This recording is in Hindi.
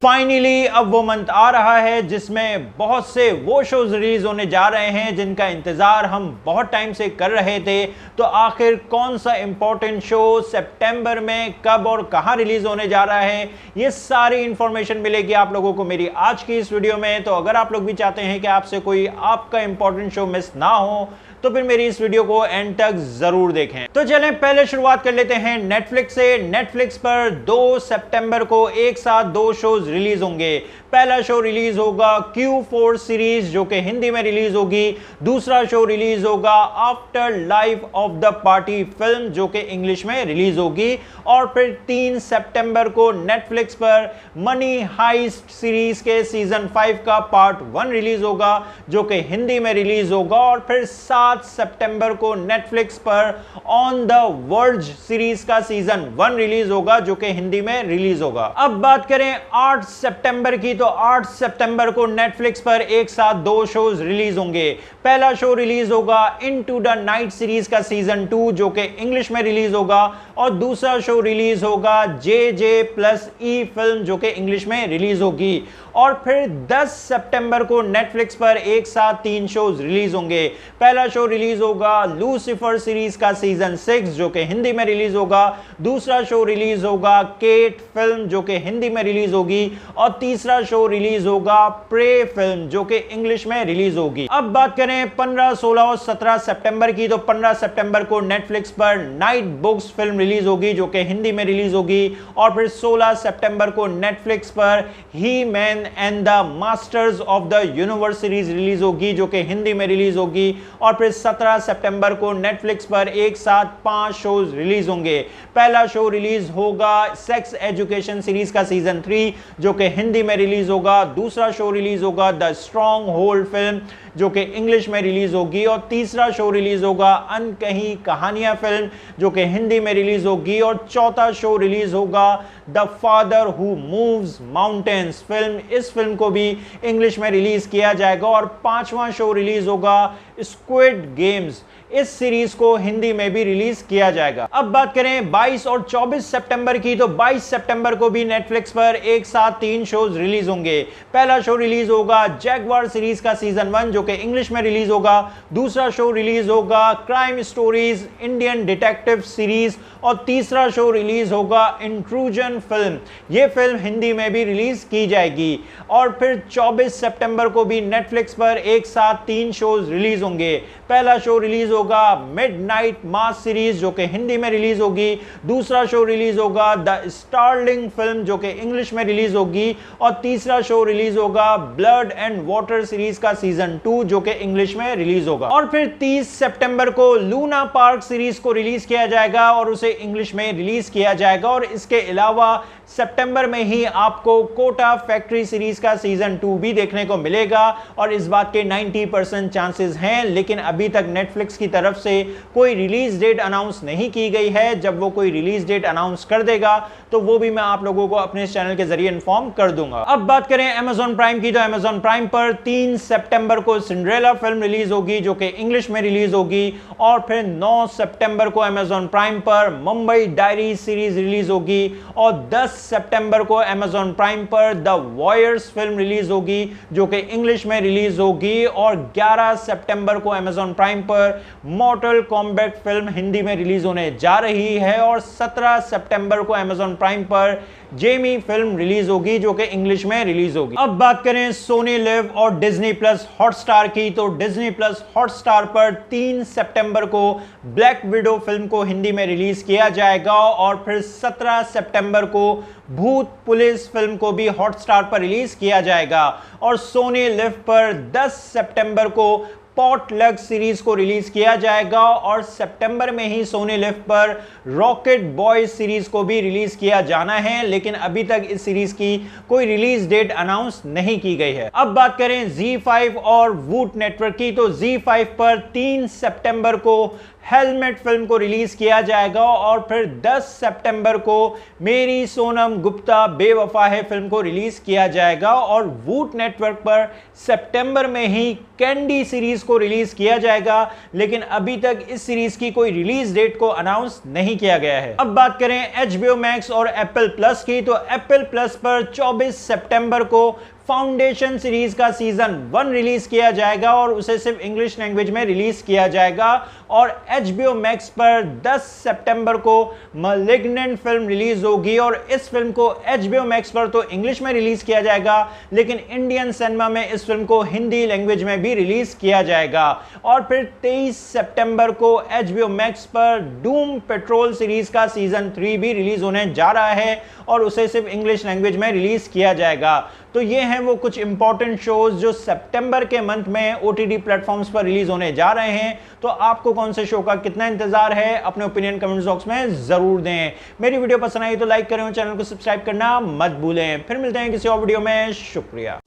फाइनली अब वो मंथ आ रहा है जिसमें बहुत से वो शोज रिलीज होने जा रहे हैं जिनका इंतजार हम बहुत टाइम से कर रहे थे। तो आखिर कौन सा इंपॉर्टेंट शो सितंबर में कब और कहां रिलीज होने जा रहा है, ये सारी इंफॉर्मेशन मिलेगी आप लोगों को मेरी आज की इस वीडियो में। तो अगर आप लोग भी चाहते हैं कि आपसे कोई आपका इंपॉर्टेंट शो मिस ना हो तो फिर मेरी इस वीडियो को एंड तक जरूर देखें। तो चलें पहले शुरुआत कर लेते हैं नेटफ्लिक्स से। नेटफ्लिक्स पर 2 सितंबर को एक साथ दो शोज रिलीज होंगे। पहला शो रिलीज होगा Q4 सीरीज जो कि हिंदी में रिलीज होगी। दूसरा शो रिलीज होगा after life of the party film जो कि इंग्लिश में रिलीज होगी। और फिर 3 सितंबर को नेटफ्लिक्स पर मनी हाइस्ट सीरीज के सीजन 5 का पार्ट 1 रिलीज होगा जो कि हिंदी में रिलीज होगा। और फिर 7 सितंबर को नेटफ्लिक्स पर ऑन द वर्ज सीरीज का सीजन 1 रिलीज होगा जो कि हिंदी में रिलीज होगा। अब बात करें 8 सितंबर की, तो 8 सितंबर को नेटफ्लिक्स पर एक साथ दो शोज रिलीज होंगे। पहला शो रिलीज होगा इनटू द नाइट सीरीज का सीजन 2 जो कि इंग्लिश में रिलीज होगा। और दूसरा शो रिलीज होगा JJ+E फिल्म जो कि इंग्लिश में रिलीज होगी। और फिर 10 सितंबर को नेटफ्लिक्स पर एक साथ 3 शोज रिलीज होंगे। पहला शो रिलीज होगा लूसीफर सीरीज का सीजन 6 जो कि हिंदी में रिलीज होगा। दूसरा शो रिलीज होगा केट फिल्म जो कि हिंदी में रिलीज होगी। और तीसरा शो रिलीज होगा प्रे फिल्म जो कि इंग्लिश में रिलीज होगी। अब बात करें 15, 16 और 17 सितंबर की, तो 15 सितंबर को नेटफ्लिक्स पर नाइट बुक्स फिल्म रिलीज होगी जो कि हिंदी में रिलीज होगी। और फिर 16 सितंबर को नेटफ्लिक्स पर He-Man and the Masters of the Universe series release होगी जो कि हिंदी में रिलीज होगी। और फिर 17 सितंबर को नेटफ्लिक्स पर एक साथ 5 शोज रिलीज होंगे। पहला शो रिलीज होगा सेक्स एजुकेशन सीरीज का सीजन 3 जो कि हिंदी में रिलीज होगा। दूसरा शो रिलीज होगा द स्ट्रॉन्ग होल्ड फिल्म जो कि इंग्लिश में रिलीज होगी। और तीसरा शो रिलीज होगा अनकही कहानियां फिल्म जो कि हिंदी में रिलीज होगी। और चौथा शो रिलीज होगा the father who moves mountains film, इस फिल्म को भी इंग्लिश में रिलीज किया जाएगा। और पांचवा शो रिलीज होगा स्क्विड गेम्स, इस सीरीज को हिंदी में भी रिलीज किया जाएगा। अब बात करें 22 और 24 सितंबर की, तो 22 सितंबर को भी नेटफ्लिक्स पर एक साथ 3 शोज रिलीज होंगे। पहला शो रिलीज होगा जैगवार सीरीज का सीजन 1 जो कि इंग्लिश में रिलीज होगा। दूसरा शो रिलीज होगा crime stories Indian detective series. और तीसरा शो रिलीज होगा इंट्रूजन फिल्म, यह फिल्म हिंदी में भी रिलीज की जाएगी। और फिर 24 सितंबर को भी नेटफ्लिक्स पर एक साथ 3 शोज रिलीज होंगे। पहला शो रिलीज होगा मिडनाइट मास सीरीज जो कि हिंदी में रिलीज होगी। दूसरा शो रिलीज होगा द स्टार्लिंग फिल्म जो कि इंग्लिश में रिलीज होगी। और तीसरा शो रिलीज होगा ब्लड एंड वाटर सीरीज का सीजन 2 जो कि इंग्लिश में रिलीज होगा। और फिर 30 सितंबर को लूना पार्क सीरीज को रिलीज किया जाएगा और उसे इंग्लिश में रिलीज किया जाएगा। और इसके अलावा सितंबर में ही आपको कोटा फैक्ट्री सीरीज का सीजन 2 भी देखने को मिलेगा। और इस बात के 90% चांसेस हैं, लेकिन अभी तक नेटफ्लिक्स की तरफ से कोई रिलीज डेट अनाउंस नहीं की गई है। जब वो कोई रिलीज डेट अनाउंस कर देगा तो वो भी मैं आप लोगों को अपने चैनल के जरिए इन्फॉर्म कर दूंगा। अब बात करें Amazon प्राइम की, तो Amazon प्राइम पर 3 सितंबर को सिंड्रेला फिल्म रिलीज होगी जो कि इंग्लिश में रिलीज होगी। और फिर 9 सितंबर को Amazon प्राइम पर मुंबई डायरी सीरीज रिलीज होगी। और 10 सितंबर को Amazon प्राइम पर द वॉयर्स फिल्म रिलीज होगी जो कि इंग्लिश में रिलीज होगी। और 11 सितंबर को Amazon प्राइम पर मॉर्टल कॉम्बैट फिल्म हिंदी में रिलीज होने जा रही है। और 17 सितंबर को Amazon प्राइम पर जेमी फिल्म रिलीज होगी जो कि इंग्लिश में रिलीज होगी। अब बात करें सोनी लिव और डिज्नी प्लस हॉटस्टार की, तो डिज्नी प्लस हॉटस्टार पर 3 सितंबर को ब्लैक विडो फिल्म को हिंदी में रिलीज किया जाएगा। और फिर 17 सितंबर को भूत पुलिस फिल्म को भी हॉटस्टार पर रिलीज किया जाएगा। और सोनी लिव पर 10 सितंबर को पॉटलक सीरीज को रिलीज किया जाएगा। और सितंबर में ही सोनी लिव पर रॉकेट बॉयज सीरीज को भी रिलीज किया जाना है, लेकिन अभी तक इस सीरीज की कोई रिलीज डेट अनाउंस नहीं की गई है। अब बात करें ZEE5 और वूट नेटवर्क की, तो ZEE5 पर 3 सितंबर को हेलमेट फिल्म को रिलीज किया जाएगा और फिर 10 सितंबर को मेरी सोनम गुप्ता बेवफा है फिल्म को रिलीज किया जाएगा और वूट नेटवर्क पर सितंबर में ही कैंडी सीरीज को रिलीज किया जाएगा, लेकिन अभी तक इस सीरीज की कोई रिलीज डेट को अनाउंस नहीं किया गया है। अब बात करें HBO मैक्स और एप्पल प्लस की, तो एप्पल प्लस पर 24 सितंबर को फाउंडेशन सीरीज का सीजन 1 रिलीज किया जाएगा और उसे सिर्फ इंग्लिश लैंग्वेज में रिलीज किया जाएगा। और HBO मैक्स पर 10 सितंबर को मैलिग्नेंट फिल्म रिलीज होगी और इस फिल्म को HBO मैक्स पर तो इंग्लिश में रिलीज किया जाएगा, लेकिन इंडियन सिनेमा में इस फिल्म को हिंदी लैंग्वेज में भी रिलीज किया जाएगा। और फिर 23 सितंबर को HBO मैक्स पर डूम पेट्रोल सीरीज का सीजन 3 भी रिलीज होने जा रहा है और उसे सिर्फ इंग्लिश लैंग्वेज में रिलीज किया जाएगा। तो ये हैं वो कुछ इंपॉर्टेंट शोज जो सितंबर के मंथ में OTT प्लेटफॉर्म्स पर रिलीज होने जा रहे हैं। तो आपको कौन से शो का कितना इंतजार है, अपने ओपिनियन कमेंट बॉक्स में जरूर दें। मेरी वीडियो पसंद आई तो लाइक करें और चैनल को सब्सक्राइब करना मत भूलें। फिर मिलते हैं किसी और वीडियो में। शुक्रिया।